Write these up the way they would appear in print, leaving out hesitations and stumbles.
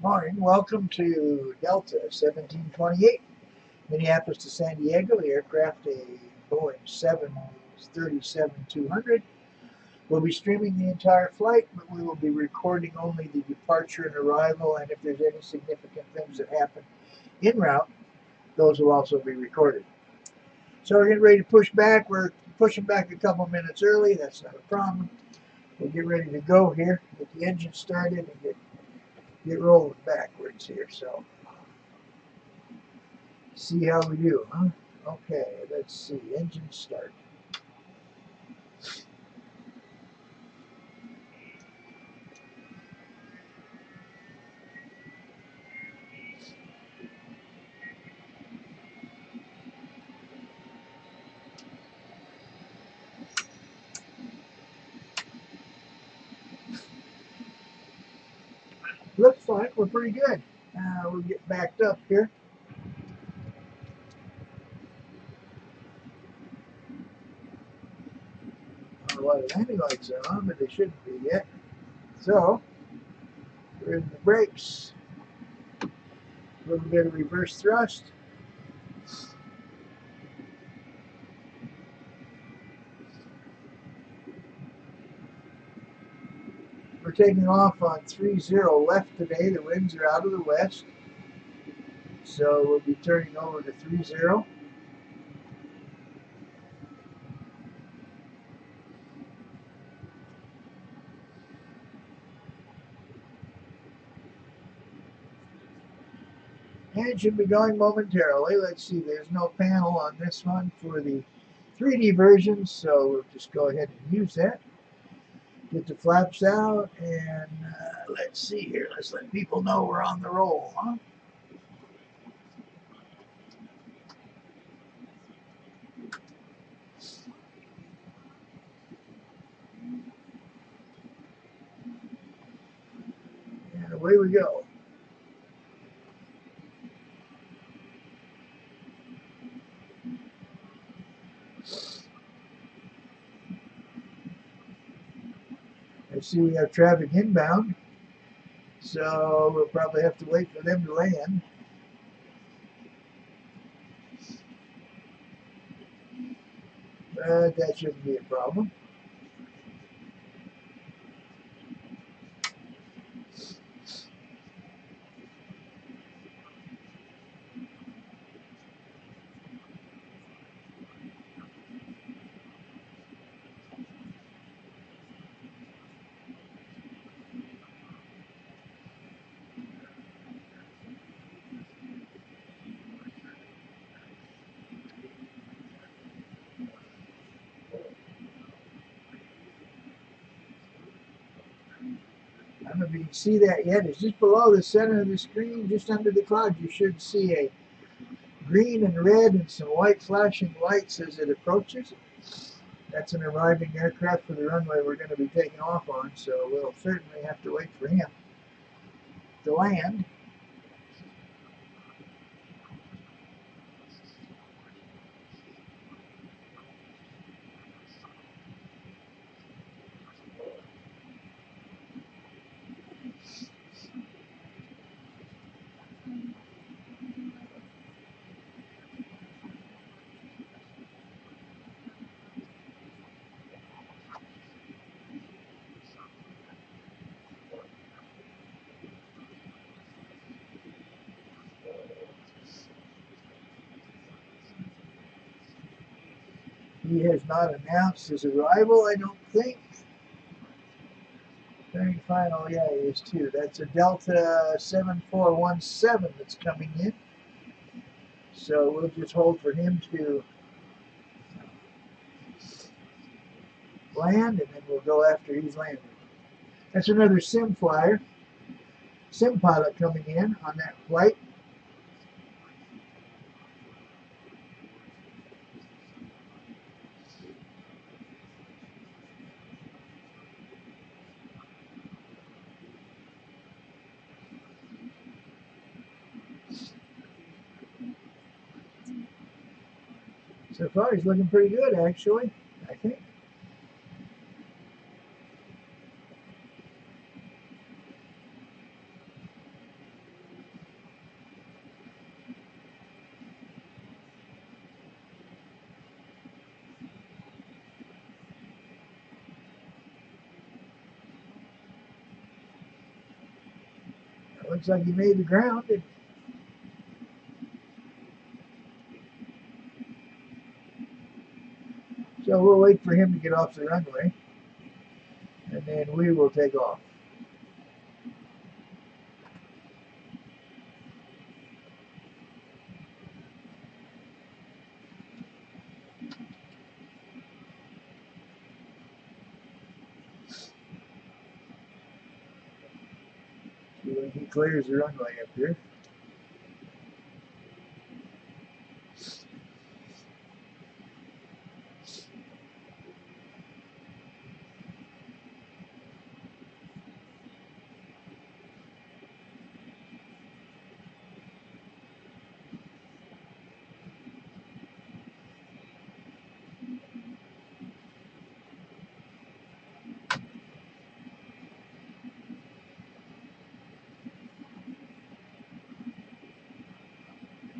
Morning. Welcome to Delta 1728, Minneapolis to San Diego. The aircraft, a Boeing 737-200. We'll be streaming the entire flight, but we will be recording only the departure and arrival, and if there's any significant things that happen en route, those will also be recorded. So we're getting ready to push back. We're pushing back a couple minutes early. That's not a problem. We'll get ready to go here, get the engine started, and get rolling backwards here. So see how we do, huh? Okay, let's see. Engine start. Looks like we're pretty good. We'll get backed up here. I don't know why the landing lights are on, but they shouldn't be yet. So, we're in the brakes. A little bit of reverse thrust. We're taking off on 30 left today. The winds are out of the west. So we'll be turning over to 30. And it should be going momentarily. Let's see, there's no panel on this one for the 3D version, so we'll just go ahead and use that. Get the flaps out, and let's see here. Let's let people know we're on the roll, huh? And away we go. I see we have traffic inbound, so we'll probably have to wait for them to land. But that shouldn't be a problem. I don't know if you can see that yet. It's just below the center of the screen, just under the clouds. You should see a green and red and some white flashing lights as it approaches. That's an arriving aircraft for the runway we're going to be taking off on, so we'll certainly have to wait for him to land. He has not announced his arrival, I don't think. Very final, yeah, he is too. That's a Delta 7417 that's coming in. So we'll just hold for him to land, and then we'll go after he's landed. That's another sim flyer, sim pilot coming in on that flight. So far, he's looking pretty good, actually, I think. Looks like he made the ground. And so we'll wait for him to get off the runway, and then we will take off. See when he clears the runway up here.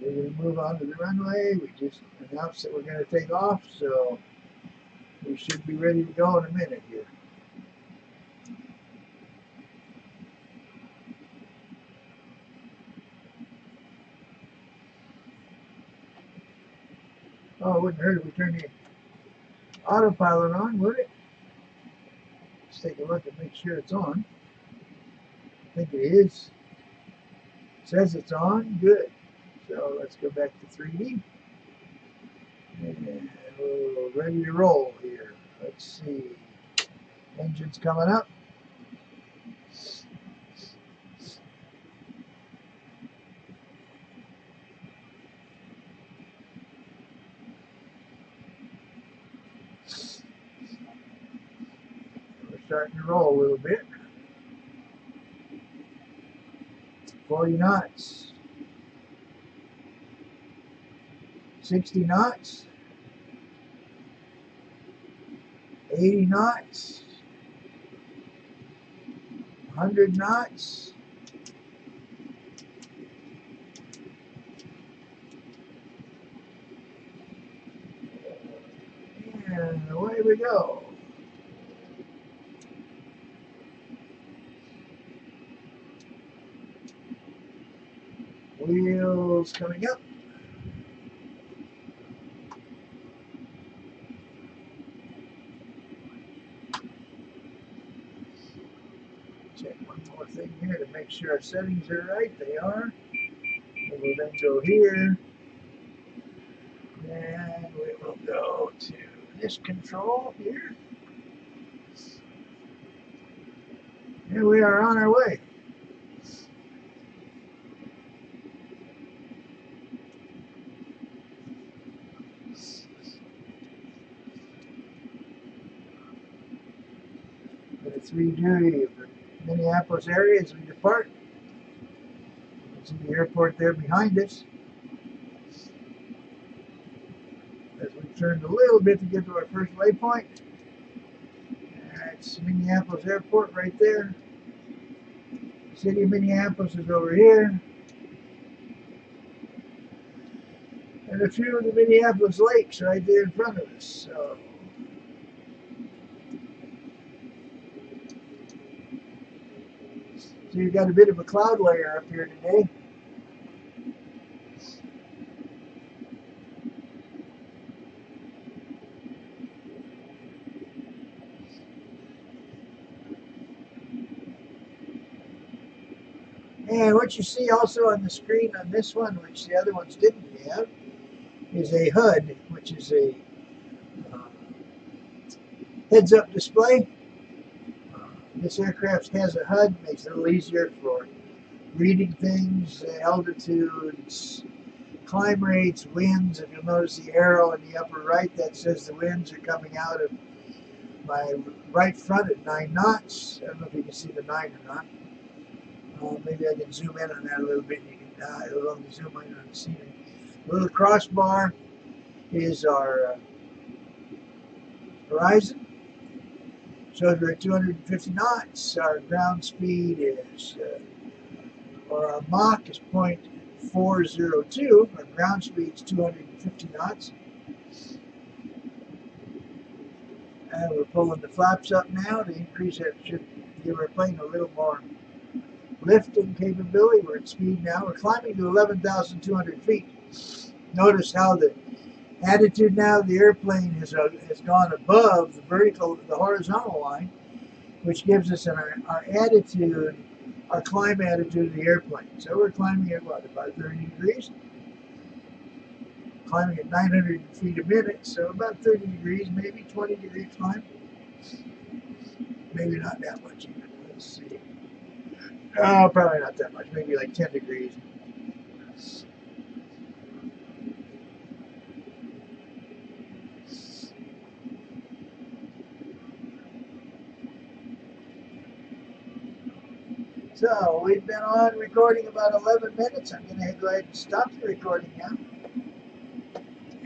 We're going to move on to the runway. We just announced that we're going to take off, so we should be ready to go in a minute here. Oh, it wouldn't hurt if we turned the autopilot on, would it? Let's take a look and make sure it's on. I think it is. It says it's on. Good. So let's go back to 3D. And we're ready to roll here. Let's see. Engine's coming up. We're starting to roll a little bit. 40 knots. 60 knots. 80 knots. 100 knots. And away we go. Wheels coming up. Check one more thing here to make sure our settings are right. They are. We will then go here. And we will go to this control here. Here we are on our way. The 3D of the Minneapolis area as we depart. You can see the airport there behind us. As we turned a little bit to get to our first waypoint. That's Minneapolis Airport right there. The city of Minneapolis is over here. And a few of the Minneapolis lakes right there in front of us. So you've got a bit of a cloud layer up here today. And what you see also on the screen on this one, which the other ones didn't have, is a HUD, which is a heads-up display. This aircraft has a HUD, makes it a little easier for reading things, altitudes, climb rates, winds. If you'll notice the arrow in the upper right, that says the winds are coming out of my right front at 9 knots. I don't know if you can see the 9 or not. Maybe I can zoom in on that a little bit. You can it'll only zoom in on the scenery. The little crossbar is our horizon. Shows we're at 250 knots. Our ground speed is, or our Mach is 0.402. Our ground speed is 250 knots. And we're pulling the flaps up now to increase that, should give our plane a little more lifting capability. We're at speed now. We're climbing to 11,200 feet. Notice how the attitude now of the airplane has gone above the horizontal line, which gives us our attitude, our climb attitude of the airplane. So we're climbing at what, about 30 degrees? Climbing at 900 feet a minute, so about 30 degrees, maybe 20 degree climb. Maybe not that much even. Let's see. Oh, probably not that much. Maybe like 10 degrees. So we've been on recording about 11 minutes. I'm going to go ahead and stop the recording now.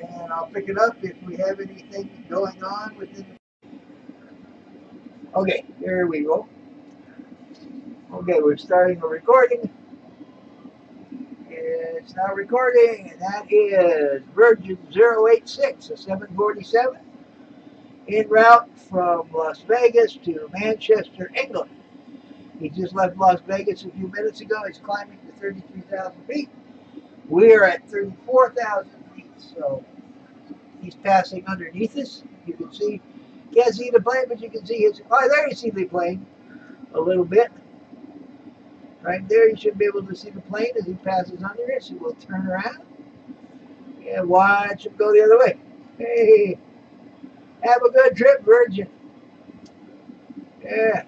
And I'll pick it up if we have anything going on within. Okay, here we go. Okay, we're starting a recording. It's now recording, and that is Virgin 086, a 747, en route from Las Vegas to Manchester, England. He just left Las Vegas a few minutes ago. He's climbing to 33,000 feet. We are at 34,000 feet, so he's passing underneath us. You can see, can't see the plane, but you can see his, oh, there you see the plane a little bit. Right there, you should be able to see the plane as he passes under us. He will turn around and watch him go the other way. Hey, have a good trip, Virgin. Yeah.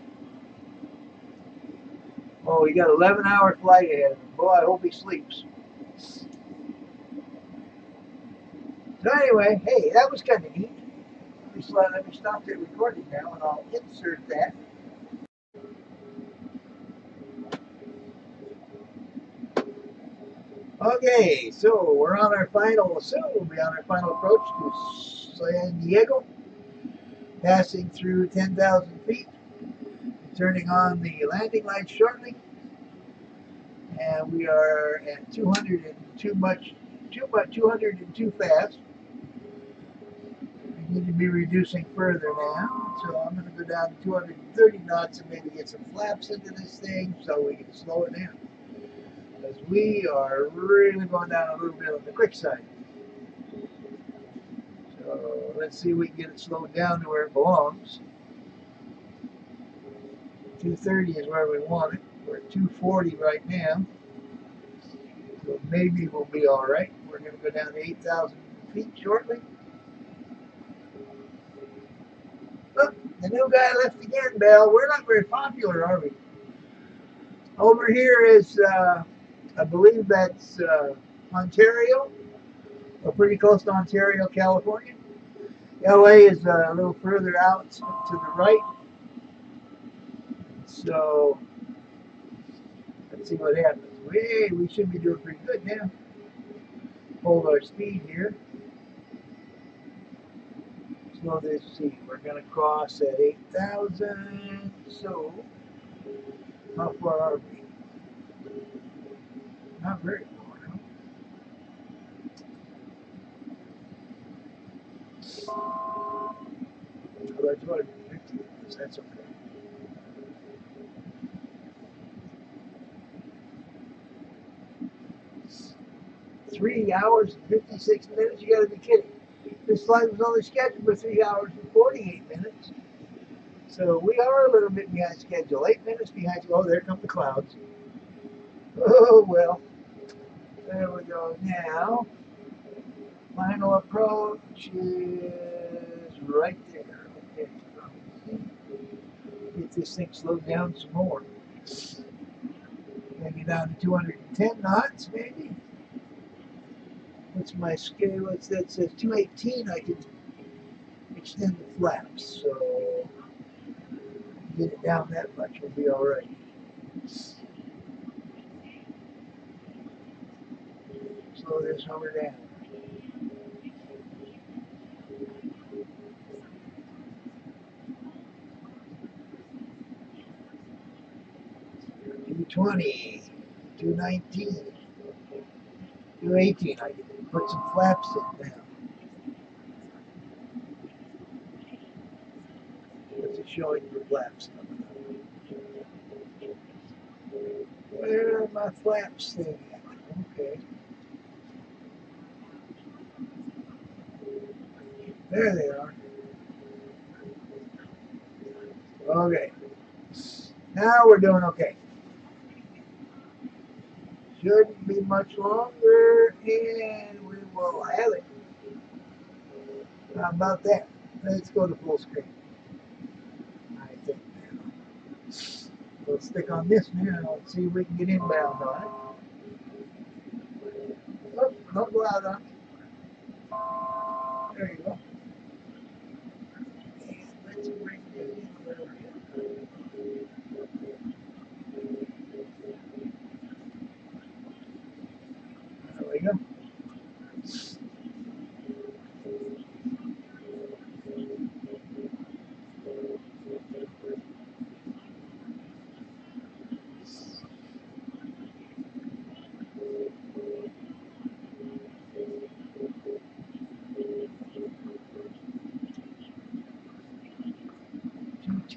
Oh, he got an 11-hour flight ahead of him. Boy, I hope he sleeps. So anyway, hey, that was kind of neat. Let me stop the recording now, and I'll insert that. Okay, so we're on our final, soon we'll be on our final approach to San Diego, passing through 10,000 feet, turning on the landing lights shortly, and we are at 202 fast. We need to be reducing further now, so I'm going to go down to 230 knots and maybe get some flaps into this thing so we can slow it down. Because we are really going down a little bit on the quick side. So let's see if we can get it slowed down to where it belongs. 230 is where we want it. We're at 240 right now. So maybe we'll be all right. We're going to go down to 8,000 feet shortly. Look, the new guy left again, Bell. We're not very popular, are we? Over here is, I believe that's Ontario. We're pretty close to Ontario, California. LA is a little further out to the right. So let's see what happens. Hey, we should be doing pretty good now. Hold our speed here. Slow this speed. We're going to cross at 8,000. So how far are we? Not very far. About 250. That's okay. 3 hours and 56 minutes? You got to be kidding. This flight was only scheduled for 3 hours and 48 minutes. So we are a little bit behind schedule. 8 minutes behind. Oh, there come the clouds. Oh, well. There we go. Now, final approach is right there. Okay. Get this thing slowed down some more. Maybe down to 210 knots, maybe. What's my scale? That says 218. I can extend the flaps, so get it down that much, we'll be all right. Slow this hover down. $220, $219, $218. I can put some flaps in now. What's it showing for flaps? Where are my flaps thing at? Okay. There they are. Okay. Now we're doing okay. Shouldn't be much longer, and we will have it. How about that? Let's go to full screen. I think we'll stick on this now and see if we can get inbound on it. Oh, don't go out on it. There you go. And let's bring it in a little bit. There we go.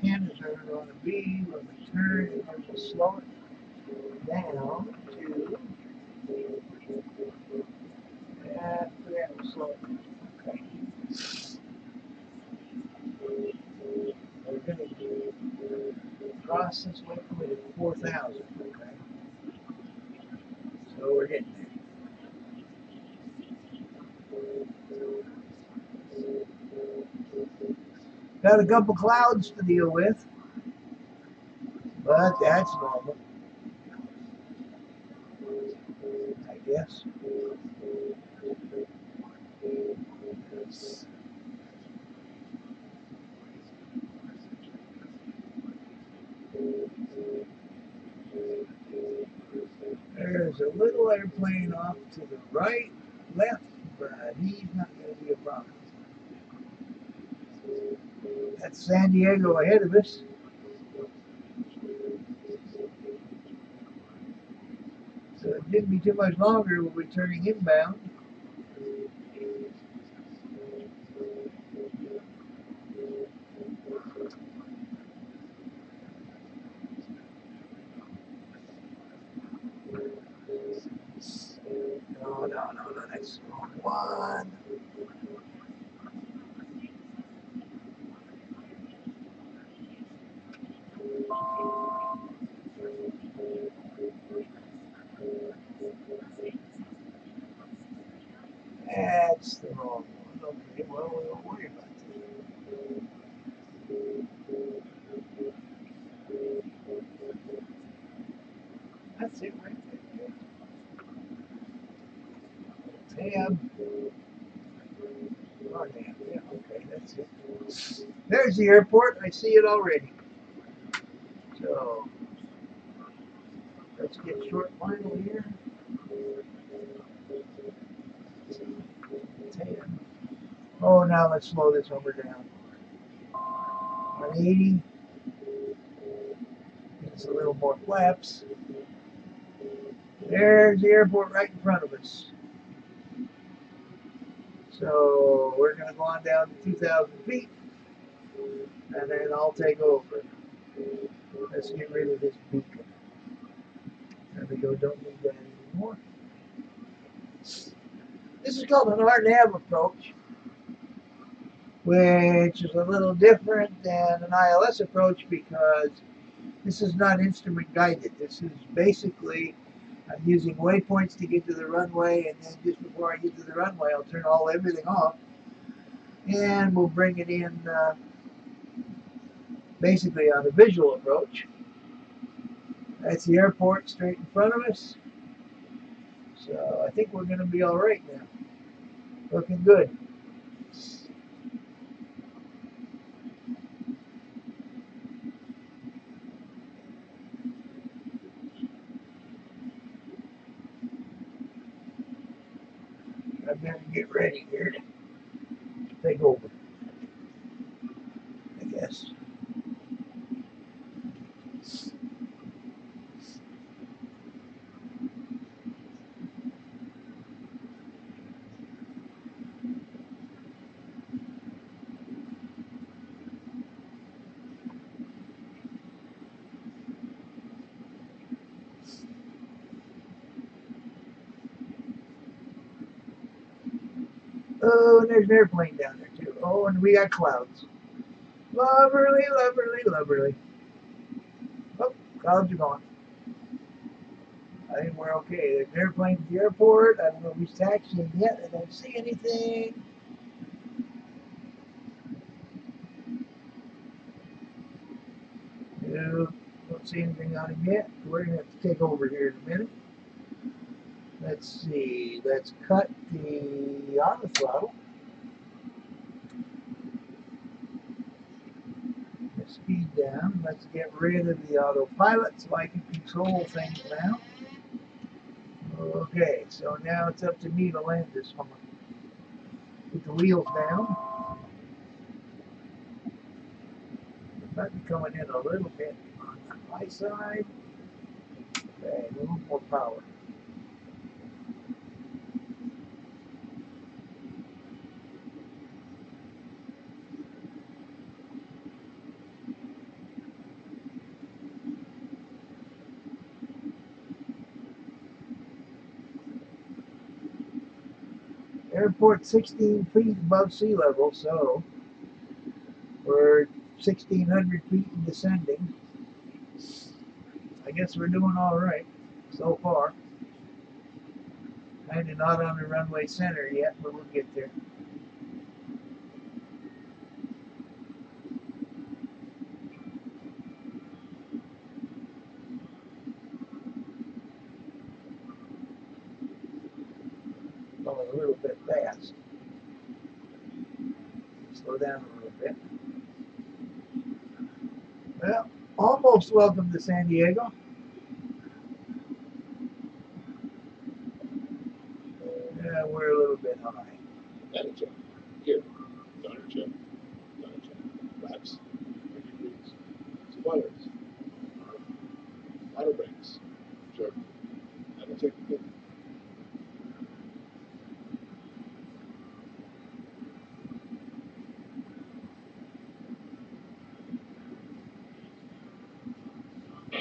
Ten is where we're going to be when we turn, and then we'll slow it down to, after that we'll slow it down. Okay. We're going to cross this way to 4,000. Okay. So we're getting there. Got a couple clouds to deal with, but that's normal, I guess. There's a little airplane off to the right, left, but he's not going to be a problem. That's San Diego ahead of us. So it didn't be too much longer. We'll be turning inbound. No, that's the wrong one. That's the wrong one. Okay, well, we don't worry about that. That's it right there. Tab. Oh, damn. Yeah, okay, that's it. There's the airport. I see it already. So, let's get short final here. 10. Oh, now let's slow this over down. 180. It's a little more flaps. There's the airport right in front of us. So we're going to go on down to 2,000 feet, and then I'll take over. Let's get rid of this beacon. There we go, don't need that anymore. This is called an RNAV approach, which is a little different than an ILS approach because this is not instrument guided. This is basically I'm using waypoints to get to the runway, and then just before I get to the runway, I'll turn everything off, and we'll bring it in basically on a visual approach. That's the airport straight in front of us. So I think we're going to be all right now. Looking good. I better get ready here to take over, I guess. Oh, and there's an airplane down there too. Oh, and we got clouds. Lovely, lovely, lovely. Oh, clouds are gone. I think we're okay. There's an airplane at the airport. I don't know if he's taxiing yet. I don't see anything. No, don't see anything on him yet. We're going to have to take over here in a minute. Let's see. Let's cut the auto throttle. The speed down. Let's get rid of the autopilot so I can control things now. Okay, so now it's up to me to land this one. Put the wheels down. It might be coming in a little bit on my side. Okay, a little more power. Airport 16 feet above sea level, so we're 1,600 feet and descending. I guess we're doing all right so far. Kind of not on the runway center yet, but we'll get there. Going a little bit fast. Slow down a little bit. Well, almost welcome to San Diego. Yeah, we're a little bit high. Manager, here, furniture, wraps, degrees, suppliers, ladder brakes, sure, I will take the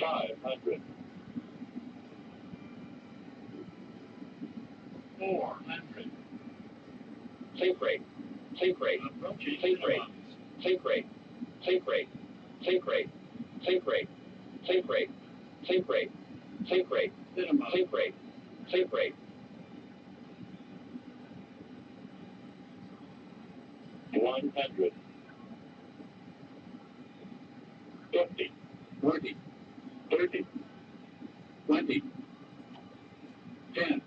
500, 400, take rate, take rate, take rate, take rate, take rate, take rate, take rate, take rate, take rate, take rate, take rate, take rate, 100, 50, 40, 30, 20, 10.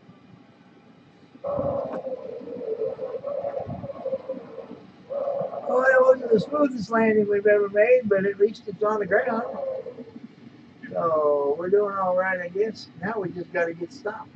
Well, it wasn't the smoothest landing we've ever made, but at least it's on the ground. So we're doing all right, I guess. Now we just got to get stopped.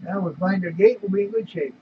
Now we find our gate, we'll be in good shape.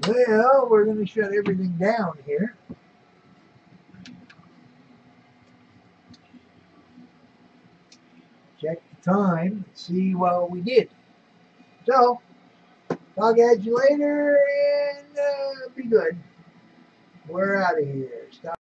Well, we're going to shut everything down here. Check the time, see what we did. So, talk at you later, and be good. We're out of here. Stop.